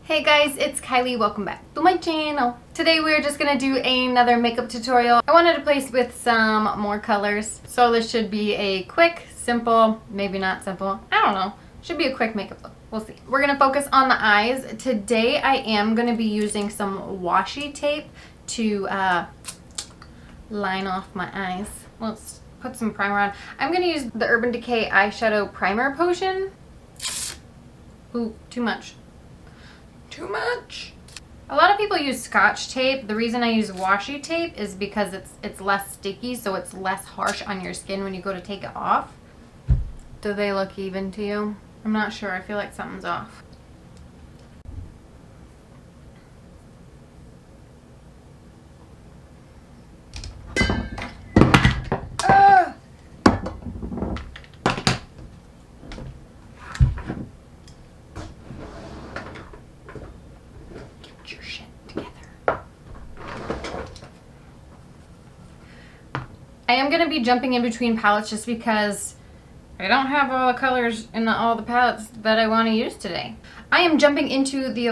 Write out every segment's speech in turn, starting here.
Hey guys, it's Kylie. Welcome back to my channel. Today we're just gonna do another makeup tutorial. I wanted to place with some more colors. So this should be a quick, simple, maybe not simple, I don't know. Should be a quick makeup look. We'll see. We're gonna focus on the eyes. Today I am gonna be using some washi tape to line off my eyes. Let's put some primer on. I'm gonna use the Urban Decay eyeshadow primer potion. Ooh, too much. Too much. A lot of people use Scotch tape. The reason I use washi tape is because it's less sticky, so it's less harsh on your skin when you go to take it off. Do they look even to you? I'm not sure. I feel like something's off. I am going to be jumping in between palettes just because I don't have all the colors in all the palettes that I want to use today. I am jumping into the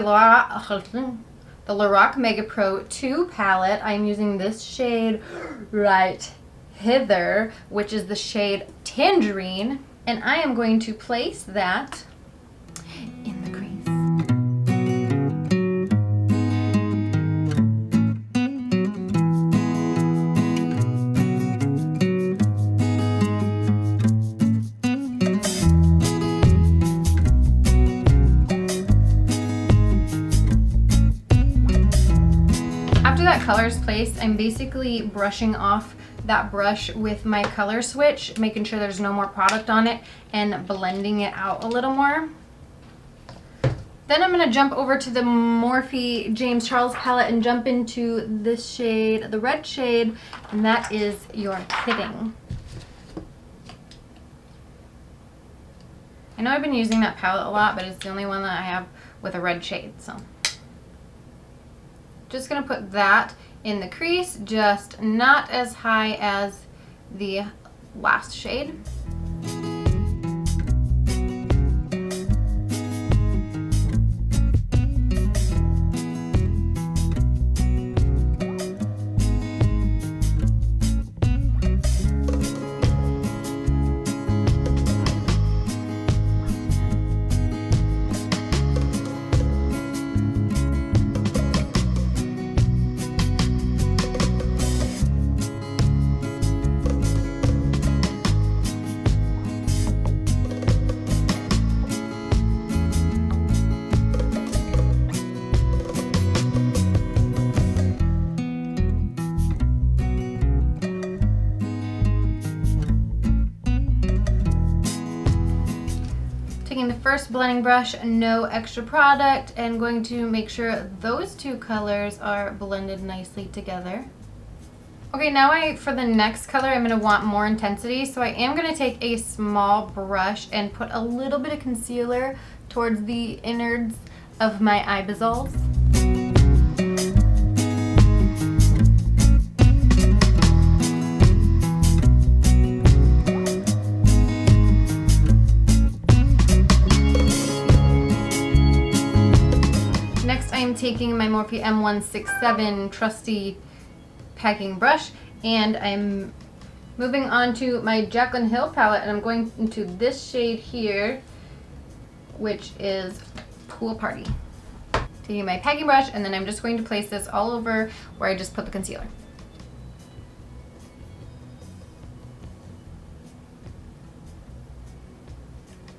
Lorac Mega Pro 2 palette. I'm using this shade right hither, which is the shade Tangerine, and I am going to place that in the crease. Colors placed, I'm basically brushing off that brush with my color switch, making sure there's no more product on it and blending it out a little more. Then I'm going to jump over to the Morphe James Charles palette and jump into this shade, the red shade, and that is You're Kidding. I know I've been using that palette a lot, but it's the only one that I have with a red shade, so. Just going to put that in the crease, just not as high as the last shade. Taking the first blending brush, no extra product, and going to make sure those two colors are blended nicely together. Okay, now for the next color, I'm going to want more intensity, so I am going to take a small brush and put a little bit of concealer towards the innards of my eye bezels. I'm taking my Morphe M167 trusty packing brush, and I'm moving on to my Jaclyn Hill palette, and I'm going into this shade here, which is Pool Party. Taking my packing brush, and then I'm just going to place this all over where I just put the concealer.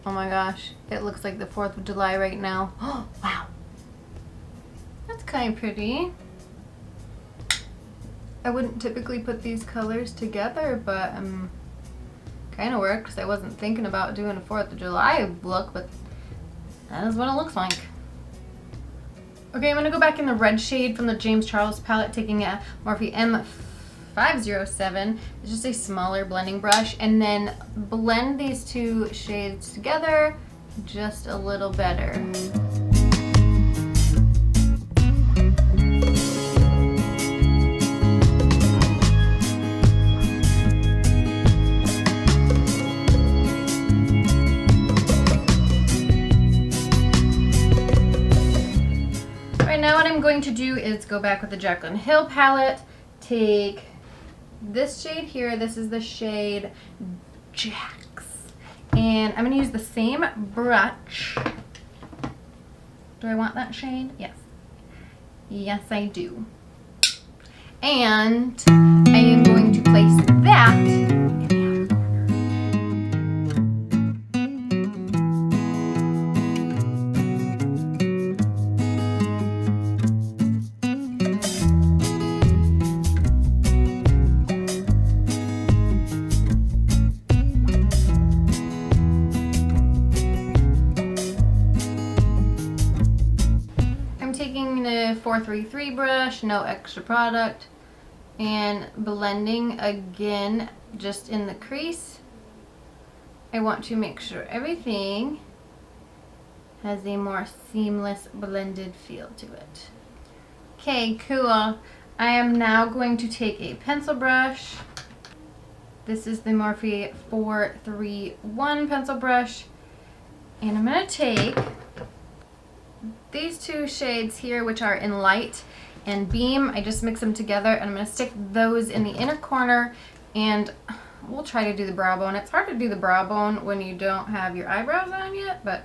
Oh my gosh, it looks like the 4th of July right now. Oh, wow. That's kind of pretty. I wouldn't typically put these colors together, but kind of worked because I wasn't thinking about doing a 4th of July look, but that is what it looks like. Okay, I'm going to go back in the red shade from the James Charles palette, taking a Morphe M507. It's just a smaller blending brush, and then blend these two shades together just a little better. now what I'm going to do is go back with the Jaclyn Hill palette, take this shade here, this is the shade Jax, and I'm going to use the same brush. Do I want that shade? Yes. Yes, I do. And I am going to place that in the outer corner. I'm taking the 433 brush, no extra product, and blending again just in the crease. I want to make sure everything has a more seamless blended feel to it. Okay, cool. I am now going to take a pencil brush. This is the Morphe 431 pencil brush, and I'm going to take these two shades here, which are in light and beam. I just mix them together, and I'm going to stick those in the inner corner, and we'll try to do the brow bone. It's hard to do the brow bone when you don't have your eyebrows on yet, but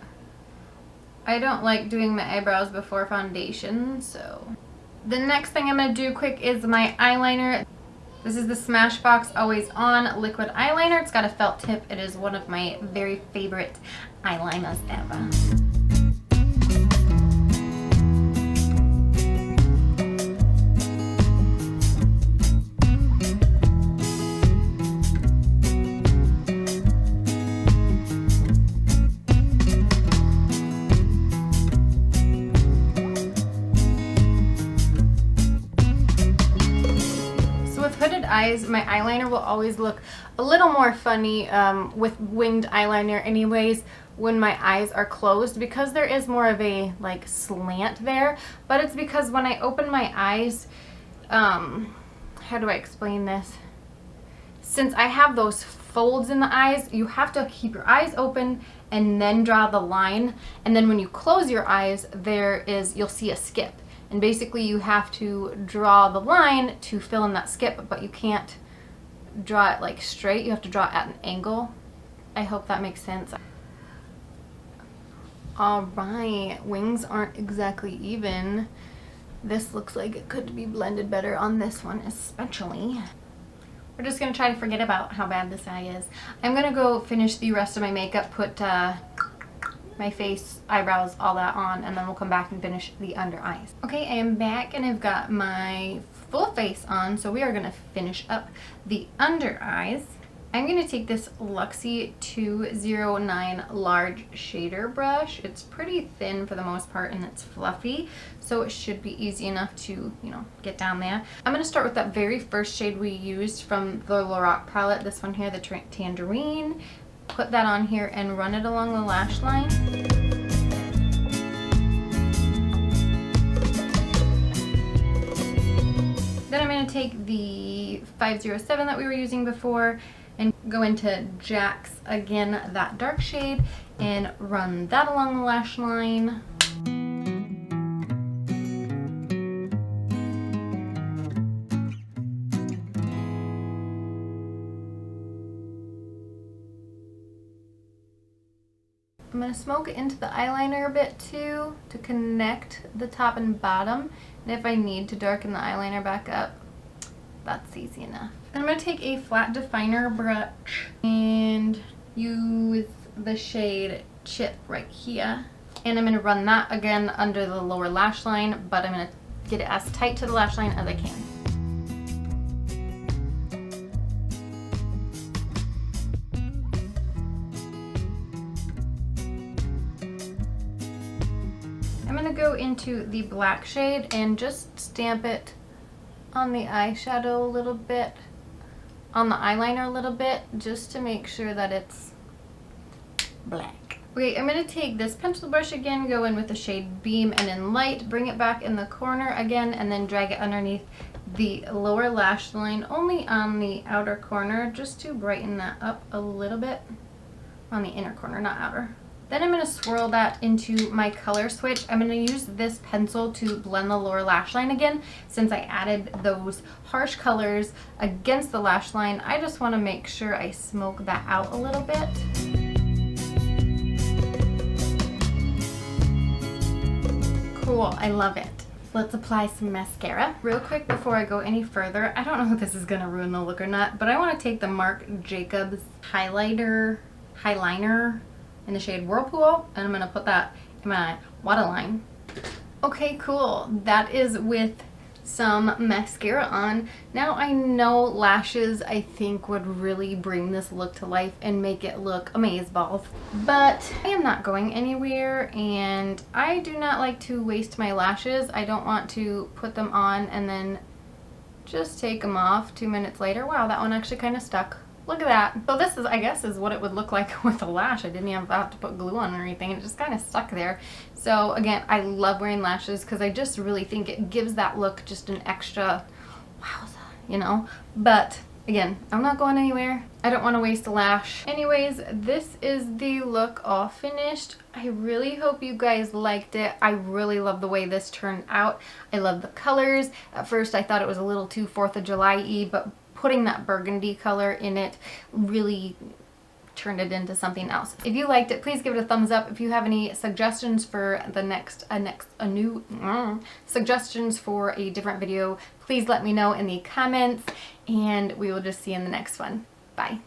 I don't like doing my eyebrows before foundation. So the next thing I'm going to do quick is my eyeliner. This is the Smashbox Always On liquid eyeliner. It's got a felt tip. It is one of my very favorite eyeliners ever. Eyes, my eyeliner will always look a little more funny with winged eyeliner anyways when my eyes are closed, because there is more of a like slant there, but it's because when I open my eyes, how do I explain this? Since I have those folds in the eyes, you have to keep your eyes open and then draw the line, and then when you close your eyes, you'll see a skip. And basically you have to draw the line to fill in that skip, but you can't draw it like straight. You have to draw it at an angle. I hope that makes sense. Alright, wings aren't exactly even. This looks like it could be blended better on this one especially. We're just going to try to forget about how bad this eye is. I'm going to go finish the rest of my makeup, put my face, eyebrows, all that on, and then we'll come back and finish the under eyes. Okay, I am back and I've got my full face on, so we are going to finish up the under eyes. I'm going to take this Luxie 209 large shader brush. It's pretty thin for the most part and it's fluffy, so it should be easy enough to, get down there. I'm going to start with that very first shade we used from the Lorac palette, this one here, the Tangerine. Put that on here and run it along the lash line. Then I'm going to take the 507 that we were using before and go into Jax again, that dark shade, and run that along the lash line. I'm going to smoke it into the eyeliner a bit too to connect the top and bottom, and if I need to darken the eyeliner back up, that's easy enough. I'm going to take a flat definer brush and use the shade Chip right here, and I'm going to run that again under the lower lash line, but I'm going to get it as tight to the lash line as I can. I'm going to go into the black shade and just stamp it on the eyeshadow a little bit, on the eyeliner a little bit, just to make sure that it's black. Okay, I'm going to take this pencil brush again, go in with the shade Beam and in Light, bring it back in the corner again, and then drag it underneath the lower lash line, only on the outer corner, just to brighten that up a little bit. On the inner corner, not outer. Then I'm going to swirl that into my color switch. I'm going to use this pencil to blend the lower lash line again. Since I added those harsh colors against the lash line, I just want to make sure I smoke that out a little bit. Cool, I love it. Let's apply some mascara. Real quick before I go any further, I don't know if this is gonna ruin the look or not, but I wanna take the Marc Jacobs highliner in the shade Whirlpool, and I'm gonna put that in my waterline. Okay, cool. That is with some mascara on. Now I know lashes, I think, would really bring this look to life and make it look amazeballs. But I am not going anywhere, and I do not like to waste my lashes. I don't want to put them on and then just take them off 2 minutes later. Wow, that one actually kind of stuck. Look at that. So this is, I guess, is what it would look like with a lash. I didn't even have to put glue on or anything. It just kind of stuck there. So again, I love wearing lashes because I just really think it gives that look just an extra wowza, you know? But again, I'm not going anywhere. I don't want to waste a lash. Anyways, this is the look all finished. I really hope you guys liked it. I really love the way this turned out. I love the colors. At first I thought it was a little too 4th of July-y, but putting that burgundy color in it really turned it into something else. If you liked it, please give it a thumbs up. If you have any suggestions for suggestions for a different video, please let me know in the comments, and we will just see you in the next one. Bye.